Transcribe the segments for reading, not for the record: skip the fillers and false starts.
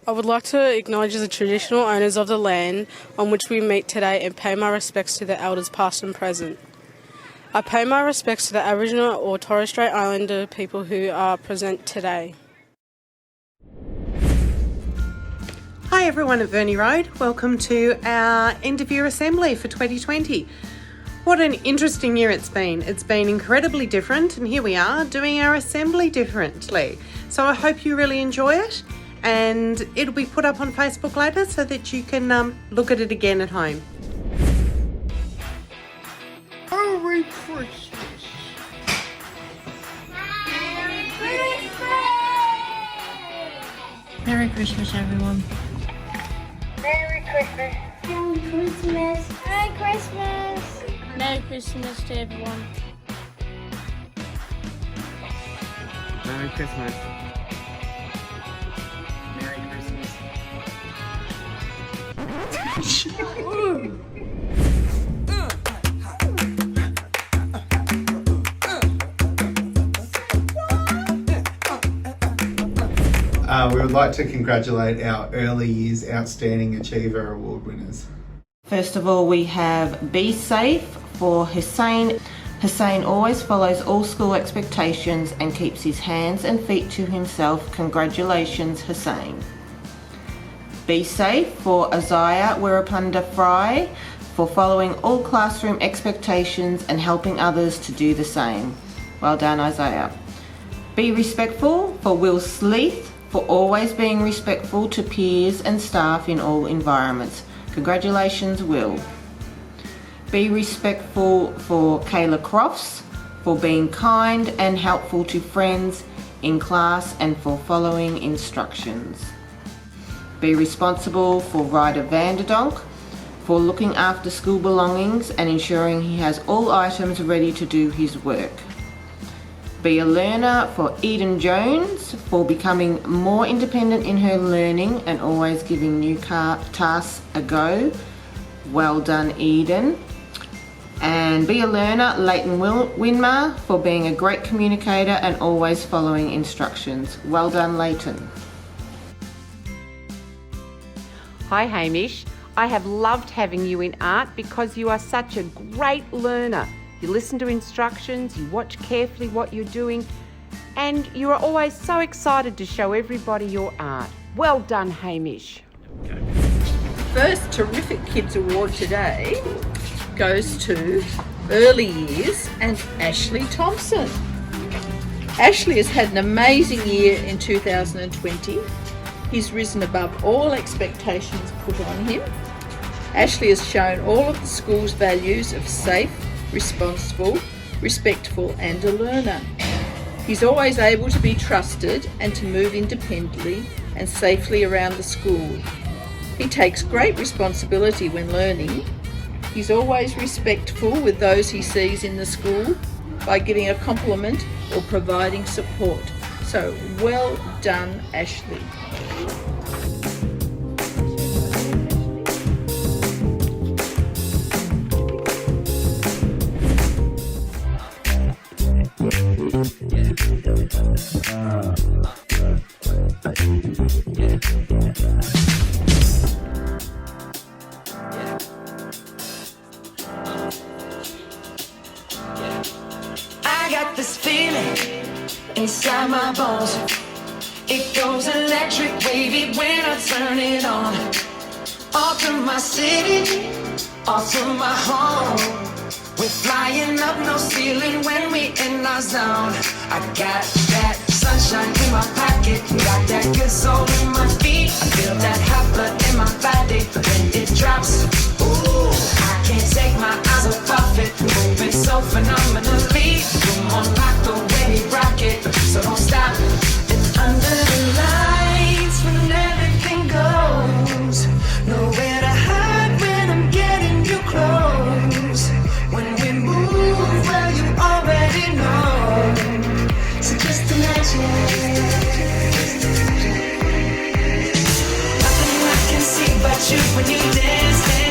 I would like to acknowledge the traditional owners of the land on which we meet today and pay my respects to the elders past and present. I pay my respects to the Aboriginal or Torres Strait Islander people who are present today. Hi everyone at Verney Road, welcome to our end of year assembly for 2020. What an interesting year it's been. It's been incredibly different and here we are doing our assembly differently. So I hope you really enjoy it and it'll be put up on Facebook later so that you can look at it again at home. Merry Christmas! Merry Christmas, everyone. Merry Christmas. Merry Christmas. Merry Christmas. Merry Christmas to everyone. Merry Christmas. Merry Christmas. We would like to congratulate our Early Years Outstanding Achiever Award winners. First of all, we have Be Safe for Hussein. Hussein always follows all school expectations and keeps his hands and feet to himself. Congratulations, Hussein. Be Safe for Isaiah Wirapunda Fry for following all classroom expectations and helping others to do the same. Well done, Isaiah. Be Respectful for Will Sleeth for always being respectful to peers and staff in all environments. Congratulations, Will. Be Respectful for Kayla Crofts for being kind and helpful to friends in class and for following instructions. Be Responsible for Ryder Vanderdonk for looking after school belongings and ensuring he has all items ready to do his work. Be a Learner for Eden Jones for becoming more independent in her learning and always giving new tasks a go. Well done, Eden. And Be a Learner Leighton Winmar for being a great communicator and always following instructions. Well done, Leighton. Hi Hamish, I have loved having you in art because you are such a great learner. You listen to instructions, you watch carefully what you're doing, and you are always so excited to show everybody your art. Well done, Hamish. First terrific kids award today goes to Early Years and Ashley Thompson. Ashley has had an amazing year in 2020. He's risen above all expectations put on him. Ashley has shown all of the school's values of safe, responsible, respectful and a learner. He's always able to be trusted and to move independently and safely around the school. He takes great responsibility when learning. He's always respectful with those he sees in the school by giving a compliment or providing support. So well done, Ashley. I got this feeling inside my bones. It goes electric wavy when I turn it on. All through my city, all through my home. We're flying up no ceiling when we in our zone. I got that sunshine in my pocket, got that good soul in my feet. I feel that hot blood in my body when it drops. Ooh, I can't take my eyes off it, moving so phenomenally. Come on, like the way we rock it, so don't stop. And under the lights when everything goes, nowhere to hide when I'm getting you close. When we move, well you already know. So just imagine. Nothing I can see but you when you dance.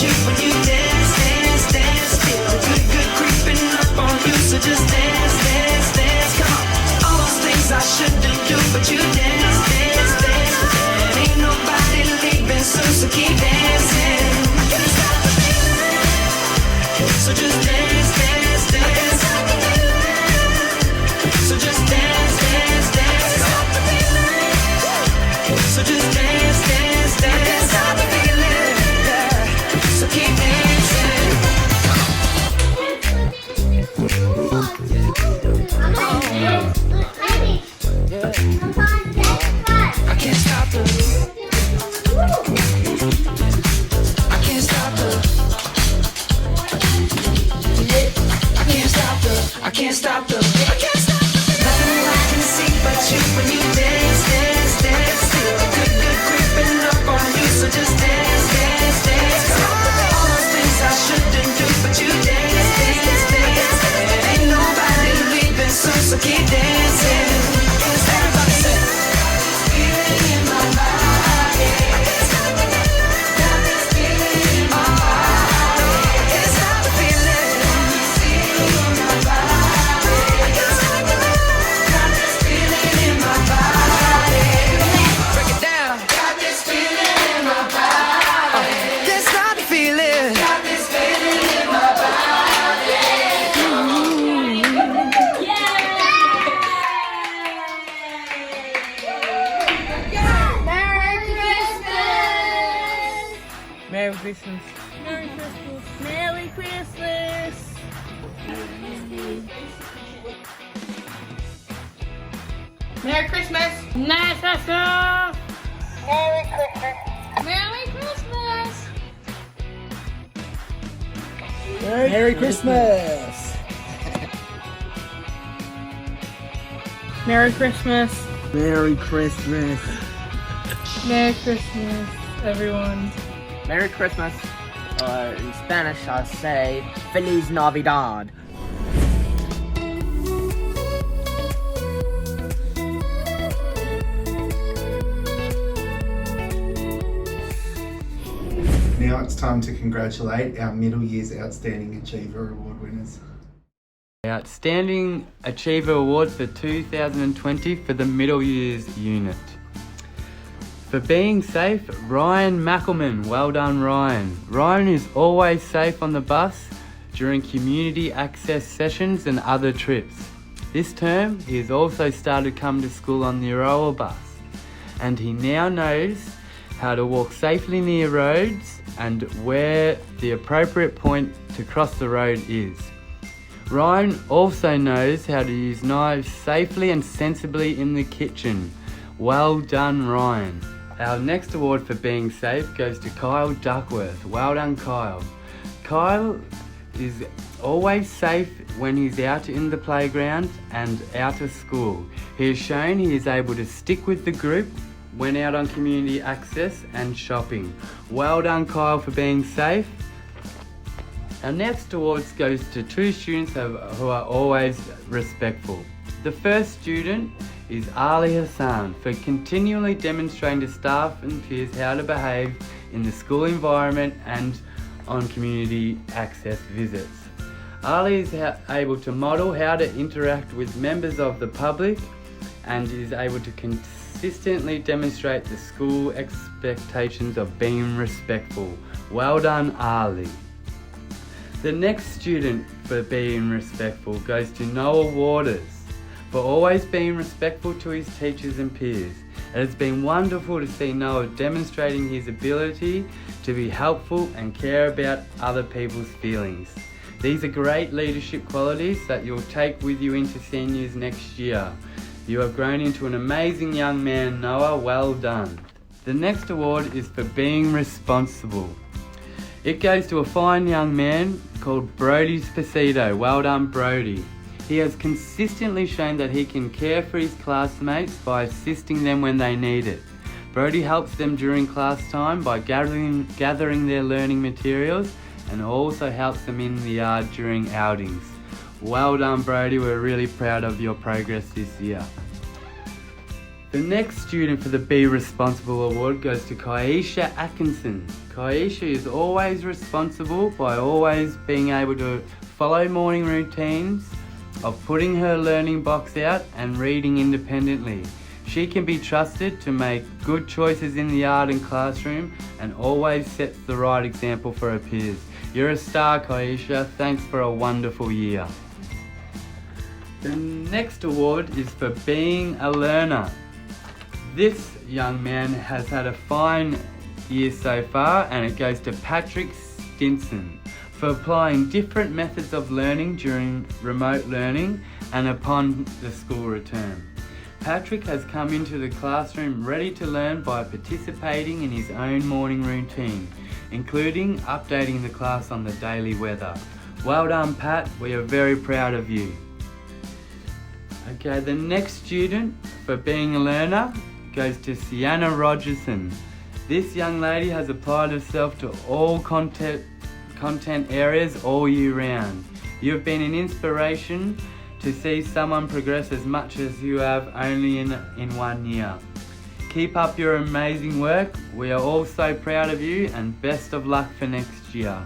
you when you dance, dance, dance. Feel the good, good creeping up on you, so just dance, dance, dance. Come on, all those things I shouldn't do, but you dance, dance, dance. And ain't nobody leaving soon, so keep dancing. Can't stop the feeling, so just dance, dance, dance. So just dance, dance, dance. Stop the feeling. So just dance, dance, dance. Stop the feeling. Yeah. So keep dancing. I can't stop the. I can't stop the. I can't stop the. I can't stop the. I can't stop the. Nothing I can see but you when you dance, dance, dance. Feel the good, good creeping up on you, so just dance, dance, dance. All those things I shouldn't do, but you dance, dance, dance. And ain't nobody leaving soon, so keep dancing. Everybody say, feeling in my body. Got this feeling in my body. I can't stop the feeling. Feeling in my body. I can't stop the feeling. Got this feeling in my body. Break it down. Got this feeling in my body. Can't stop the feeling. Got this feeling in my body. Merry Christmas! Merry Christmas. Merry Christmas! Merry Christmas. Merry Christmas. Merry Christmas. Merry Christmas! Merry Christmas. Merry Christmas! Merry Christmas. Merry Christmas! Merry Christmas, everyone. Merry Christmas. Or in Spanish, I'll say Feliz Navidad. Now it's time to congratulate our Middle Years Outstanding Achiever Award winners. Outstanding Achiever Award for 2020 for the Middle Years Unit. For being safe, Ryan Mackelman. Well done, Ryan. Ryan is always safe on the bus during community access sessions and other trips. This term, he has also started coming to school on the Aroa bus, and he now knows how to walk safely near roads and where the appropriate point to cross the road is. Ryan also knows how to use knives safely and sensibly in the kitchen. Well done, Ryan. Our next award for being safe goes to Kyle Duckworth. Well done, Kyle. Kyle is always safe when he's out in the playground and out of school. He has shown he is able to stick with the group when out on community access and shopping. Well done, Kyle, for being safe. Our next awards goes to two students who are always respectful. The first student is Ali Hassan for continually demonstrating to staff and peers how to behave in the school environment and on community access visits. Ali is able to model how to interact with members of the public and is able to consistently demonstrate the school expectations of being respectful. Well done, Ali. The next student for being respectful goes to Noah Waters for always being respectful to his teachers and peers. It has been wonderful to see Noah demonstrating his ability to be helpful and care about other people's feelings. These are great leadership qualities that you'll take with you into seniors next year. You have grown into an amazing young man, Noah. Well done. The next award is for being responsible. It goes to a fine young man called Brody Spaceto. Well done, Brody. He has consistently shown that he can care for his classmates by assisting them when they need it. Brody helps them during class time by gathering their learning materials and also helps them in the yard during outings. Well done, Brody. We're really proud of your progress this year. The next student for the Be Responsible Award goes to Kaisha Atkinson. Kaisha is always responsible by always being able to follow morning routines of putting her learning box out and reading independently. She can be trusted to make good choices in the art and classroom and always sets the right example for her peers. You're a star, Kaisha. Thanks for a wonderful year. The next award is for being a learner. This young man has had a fine year so far, and it goes to Patrick Stinson for applying different methods of learning during remote learning and upon the school return. Patrick has come into the classroom ready to learn by participating in his own morning routine, including updating the class on the daily weather. Well done, Pat. We are very proud of you. Okay, the next student for being a learner goes to Sienna Rogerson. This young lady has applied herself to all content areas all year round. You have been an inspiration to see someone progress as much as you have only in 1 year. Keep up your amazing work. We are all so proud of you, and best of luck for next year.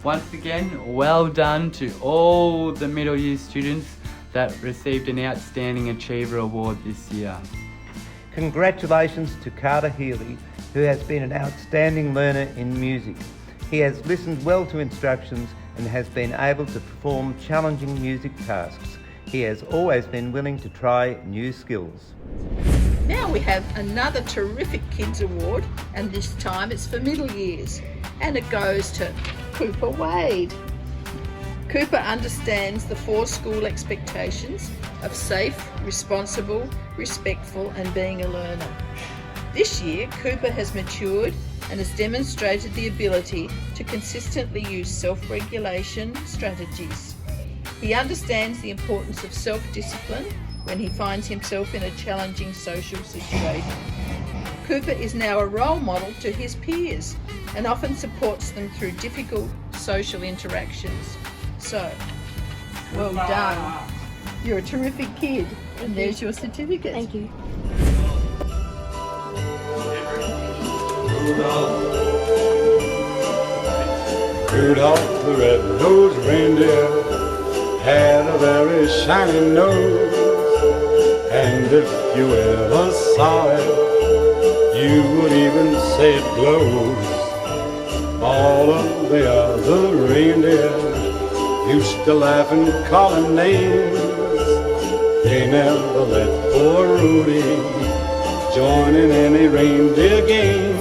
Once again, well done to all the middle year students that received an Outstanding Achiever Award this year. Congratulations to Carter Healy, who has been an outstanding learner in music. He has listened well to instructions and has been able to perform challenging music tasks. He has always been willing to try new skills. Now we have another terrific Kids Award, and this time it's for middle years, and it goes to Cooper Wade. Cooper understands the 4 school expectations of safe, responsible, respectful and being a learner. This year, Cooper has matured and has demonstrated the ability to consistently use self-regulation strategies. He understands the importance of self-discipline when he finds himself in a challenging social situation. Cooper is now a role model to his peers and often supports them through difficult social interactions. So, well done. You're a terrific kid, and there's your certificate. Thank you. Rudolph the red-nosed reindeer had a very shiny nose, and if you ever saw it, you would even say it glows. All of the other reindeers used to laugh and call him names. They never let poor Rudy join in any reindeer game.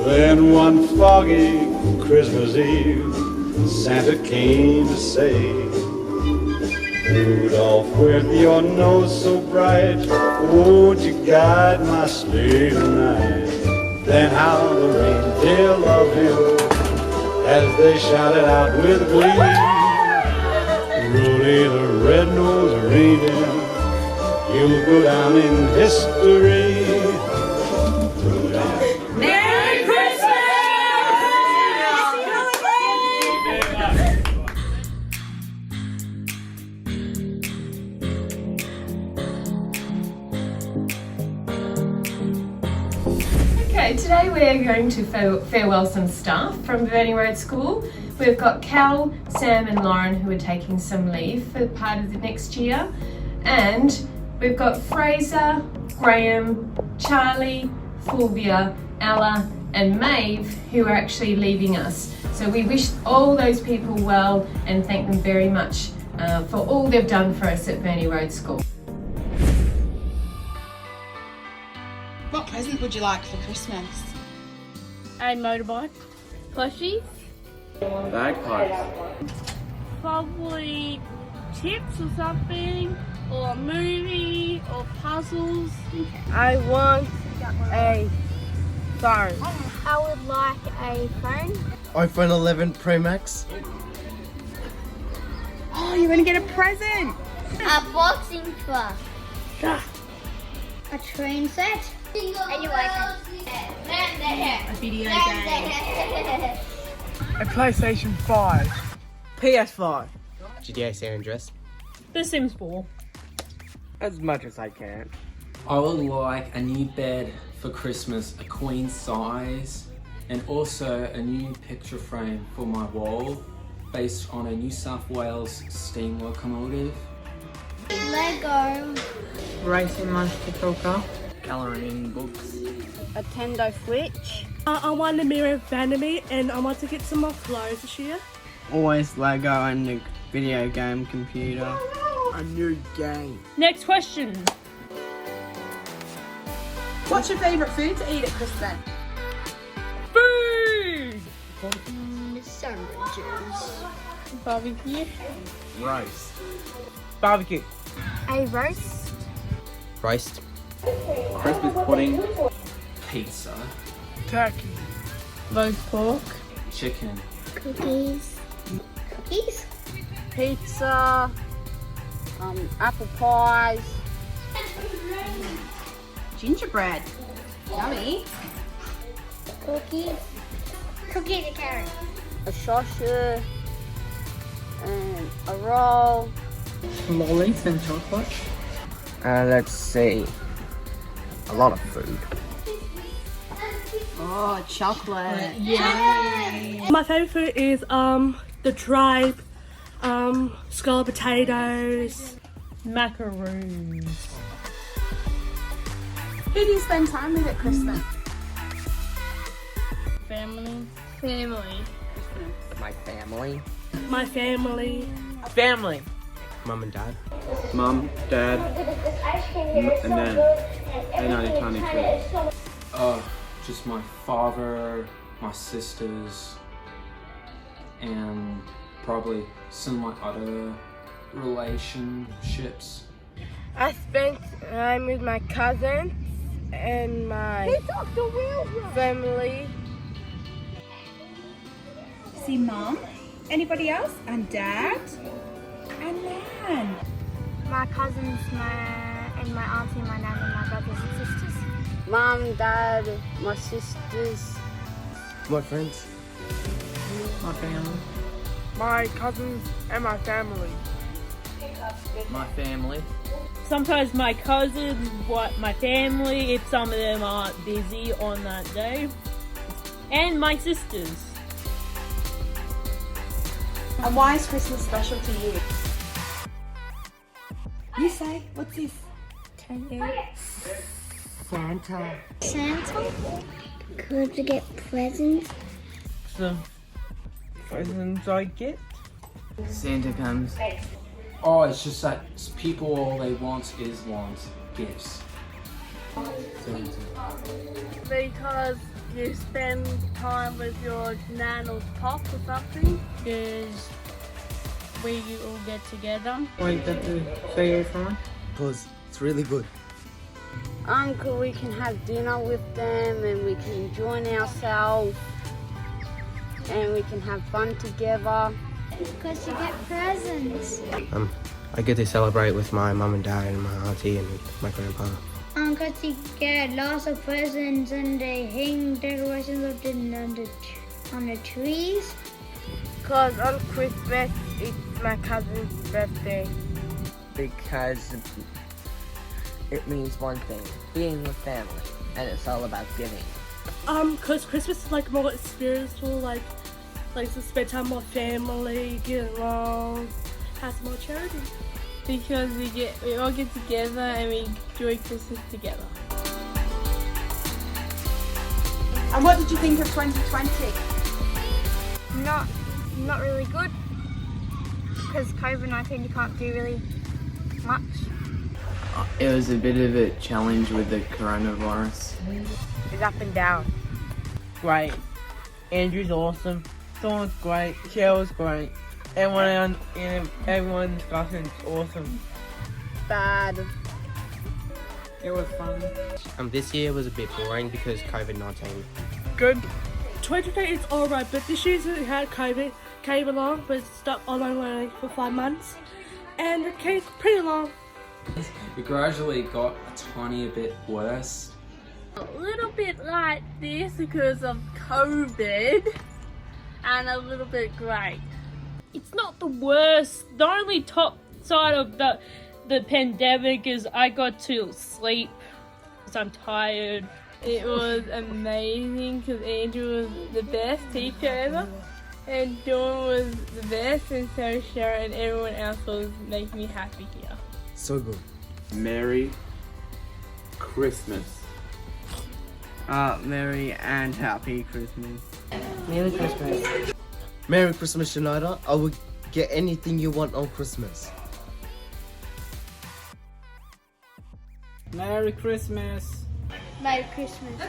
Then one foggy Christmas Eve, Santa came to say, Rudolph, with your nose so bright, won't you guide my sleigh tonight? Then how the reindeer loved him as they shouted out with glee, Rudy the red-nosed reindeer, you'll go down in history. Merry Christmas! Okay, today we're going to farewell some staff from Verney Road School. We've got Cal, Sam and Lauren who are taking some leave for part of the next year. And we've got Fraser, Graham, Charlie, Fulvia, Ella and Maeve who are actually leaving us. So we wish all those people well and thank them very much for all they've done for us at Verney Road School. What present would you like for Christmas? A motorbike. Plushies. Bagpipes. Probably chips or something, or a movie, or puzzles. I want a phone. I would like a phone. iPhone 11 Pro Max. Oh, you're going to get a present. A boxing glove. A train set. And your iPad. A video game. A PlayStation 5. PS5. GTA San Andreas. The Sims 4. As much as I can. I would like a new bed for Christmas, a queen size, and also a new picture frame for my wall based on a New South Wales steam locomotive. Lego. Racing monster talker. Colouring books. A Nintendo Switch. I want a mirror of Verney and I want to get some more clothes this year. Always Lego and a video game computer. A new game. Next question. What's your favourite food to eat at Christmas? Food! Sandwiches. Barbecue. Roast. Barbecue. A roast. Roast. Christmas pudding. Pizza. Turkey. Roast pork. Chicken. Cookies. Cookies. Pizza. Apple pies. Gingerbread. Yummy. Cookies. Cookies and carrot. A sausage. And a roll. Lollies and chocolate. Let's see. A lot of food. Oh, chocolate. My favourite food is the tripe, scalloped potatoes, Macaroons. Who do you spend time with at Christmas? Family. Family. My family. my family. Family. Mum and Dad. Mum, Dad, and then Auntie Tiny too. Just my father, my sisters, and probably some of my other relationships. I spent time with my cousins and my family. See Mum. Anybody else? And Dad. And Nan. My cousins, and my auntie, my nan, and my brothers and sisters. Mom, Dad, my sisters. My friends. My family. My cousins and my family. My family. Sometimes my cousins, my family, if some of them aren't busy on that day. And my sisters. And why is Christmas special to you? You say, what's this? Santa. Santa? Could you get presents? Some presents I get. Santa comes. Oh, it's just that people all they want gifts. Because you spend time with your nan or pop or something. Is we all get together. Why you got to say everyone? Because it's really good. Uncle, we can have dinner with them and we can join ourselves and we can have fun together. Because you get presents. I get to celebrate with my mum and dad and my auntie and my grandpa. Because you get lots of presents and they hang decorations on the trees. Because on Christmas, it's my cousin's birthday. Because it means one thing, being with family, and it's all about giving. Because Christmas is like more spiritual, like to spend time with family, get along, have some more charity. Because we all get together and we enjoy Christmas together. And what did you think of 2020? Not really good. Because COVID-19, you can't do really much. It was a bit of a challenge with the coronavirus. It's up and down. Great. Andrew's awesome. Dawn's great. Cheryl's great. Everyone's discussion's awesome. Bad. It was fun. This year was a bit boring because COVID-19. Good. 2020 is alright, but this year we had COVID, came along, but it's stuck online learning for 5 months. And it came pretty long. It gradually got a tiny bit worse. A little bit like this because of COVID and a little bit great. It's not the worst. The only top side of the pandemic is I got to sleep I'm tired. It was amazing because Andrew was the best teacher ever, and Dawn was the best, and so Sharon and everyone else was making me happy here. So good. Merry Christmas. Merry and happy Christmas. Merry Christmas. Merry Christmas, Shania. I will get anything you want on Christmas. Merry Christmas. Merry Christmas.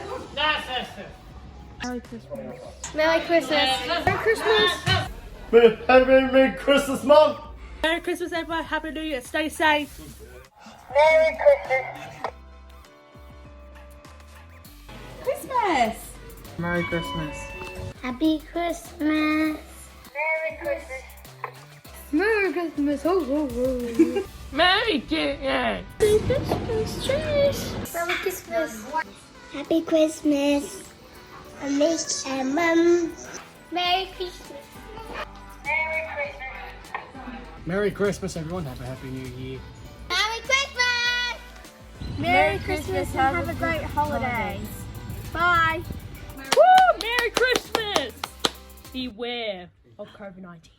Merry Christmas. Merry Christmas. Merry Christmas. Merry Christmas, Mom. Merry Christmas, everyone. Happy New Year. Stay safe. Merry Christmas. Christmas. Merry Christmas. Happy Christmas. Merry Christmas. Merry Christmas. Ho, ho, ho. Merry Christmas. Merry Christmas. Cheers. Merry Christmas. Happy Christmas. And Mum. Merry Christmas. Merry Christmas. Merry Christmas, everyone. Have a happy New Year. Merry Christmas. Merry Christmas and have a great holidays. Bye. Woo! Merry Christmas. Beware of COVID-19.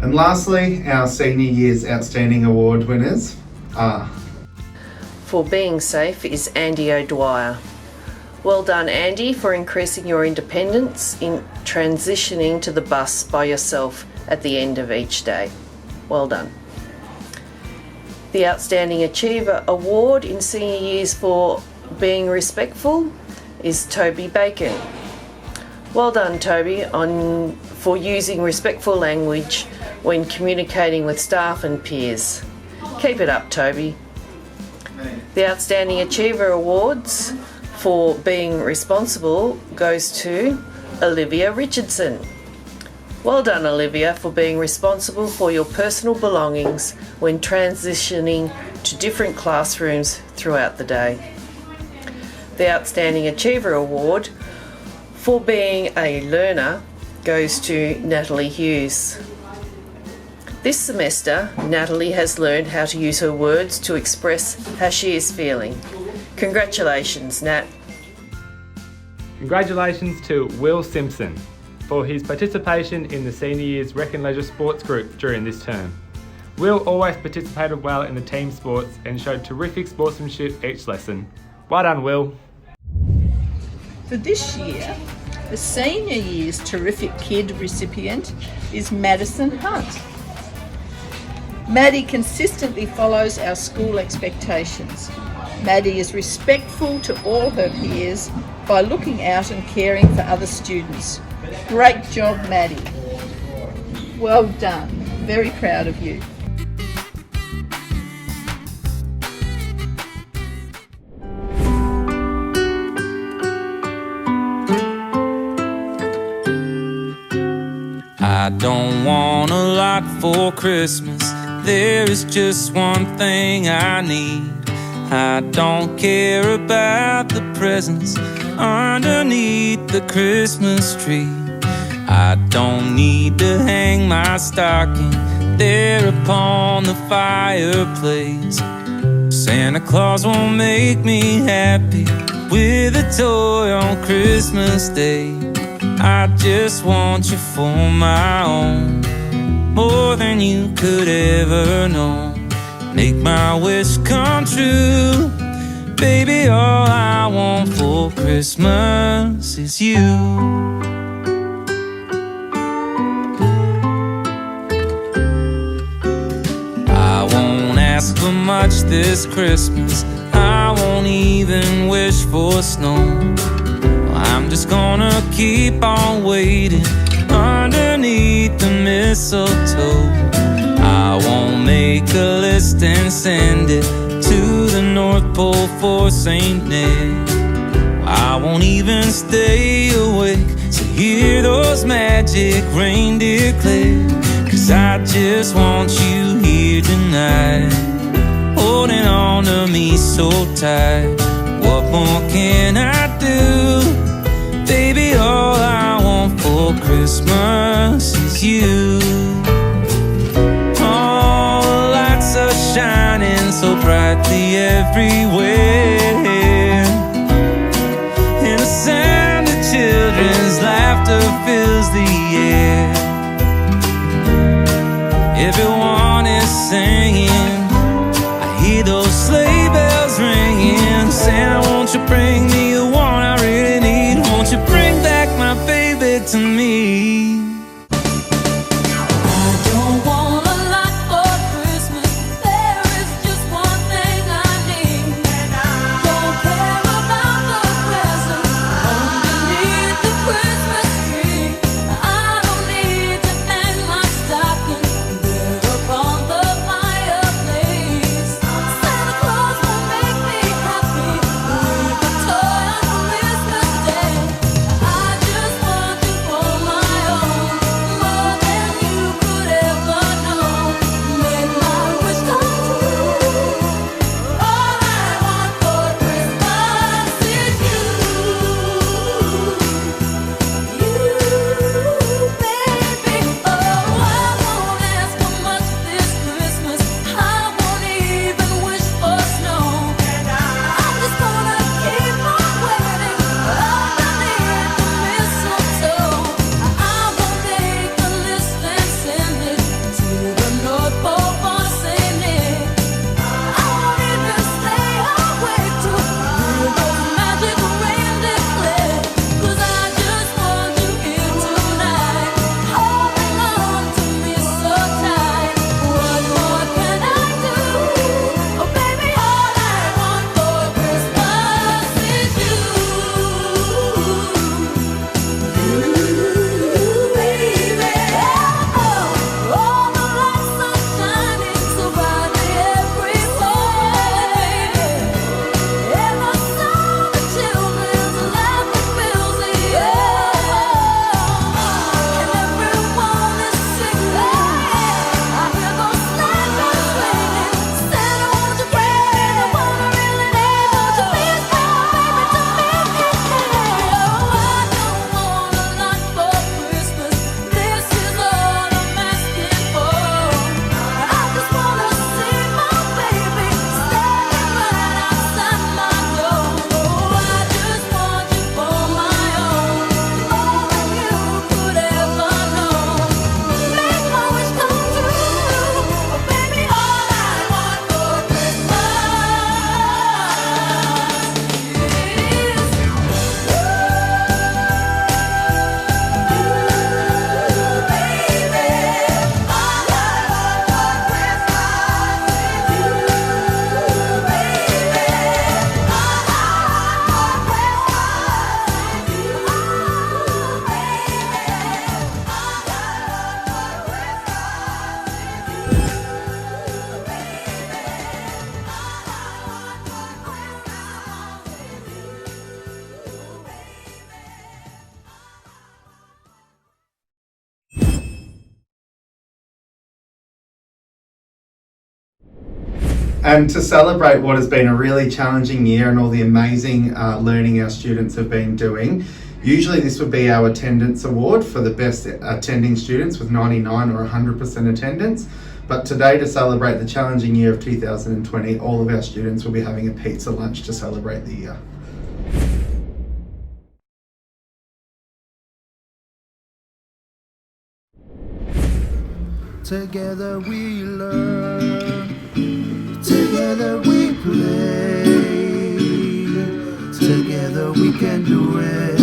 And lastly, our Senior Year's Outstanding Award winners are... For being safe is Andy O'Dwyer. Well done, Andy, for increasing your independence in transitioning to the bus by yourself at the end of each day. Well done. The Outstanding Achiever Award in Senior Years for being respectful is Toby Bacon. Well done, Toby, for using respectful language when communicating with staff and peers. Keep it up, Toby. The Outstanding Achiever Awards for being responsible goes to Olivia Richardson. Well done, Olivia, for being responsible for your personal belongings when transitioning to different classrooms throughout the day. The Outstanding Achiever Award for being a learner goes to Natalie Hughes. This semester, Natalie has learned how to use her words to express how she is feeling. Congratulations, Nat. Congratulations to Will Simpson for his participation in the Senior Year's Rec and Leisure Sports Group during this term. Will always participated well in the team sports and showed terrific sportsmanship each lesson. Well done, Will. For this year, the Senior Year's Terrific Kid recipient is Madison Hunt. Maddie consistently follows our school expectations. Maddie is respectful to all her peers by looking out and caring for other students. Great job, Maddie. Well done. Very proud of you. I don't want a lot for Christmas. There is just one thing I need. I don't care about the presents underneath the Christmas tree. I don't need to hang my stocking there upon the fireplace. Santa Claus won't make me happy with a toy on Christmas Day. I just want you for my own, more than you could ever know. Make my wish come true, baby. All I want for Christmas is you. I won't ask for much this Christmas, I won't even wish for snow. I'm just gonna keep on waiting underneath the mistletoe. I won't make a list and send it to the North Pole for St. Nick. I won't even stay awake to hear those magic reindeer click, 'cause I just want you here tonight, holding on to me so tight. What more can I do? Baby, all I want for Christmas is you. All the lights are shining so brightly everywhere, and the sound of children's laughter fills the air. Everyone is singing, I hear those sleigh bells ringing. Santa, won't you bring me the one I really need? Won't you bring back my baby to me? And to celebrate what has been a really challenging year and all the amazing learning our students have been doing, Usually this would be our attendance award for the best attending students with 99 or 100% attendance. But today, to celebrate the challenging year of 2020, all of our students will be having a pizza lunch to celebrate the year. Together we learn, together we play, together we can do it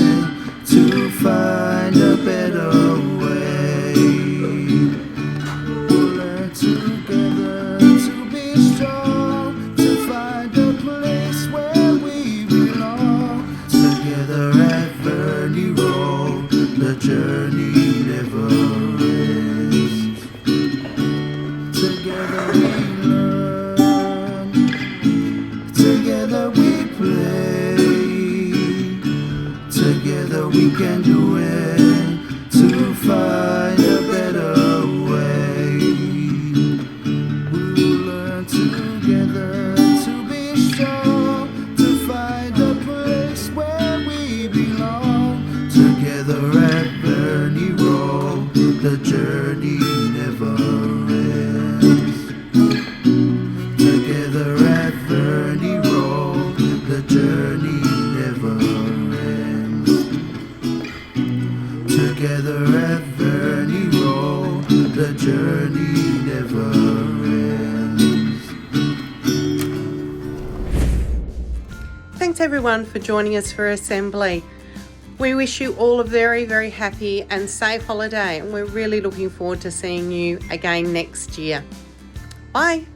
to find a better way. We'll learn together to be strong, to find a place where we belong. Together at Verney Road, the journey never ends. Together we learn, together we play, together we can do it to find a better way. We'll learn together to be strong, to find a place where we belong. Together at Verney Road, the journey never ends. Together at Verney Road, the journey never ends. Together at Verney Road, the journey never ends. Thanks everyone for joining us for Assembly. We wish you all a very, very happy and safe holiday, and we're really looking forward to seeing you again next year. Bye.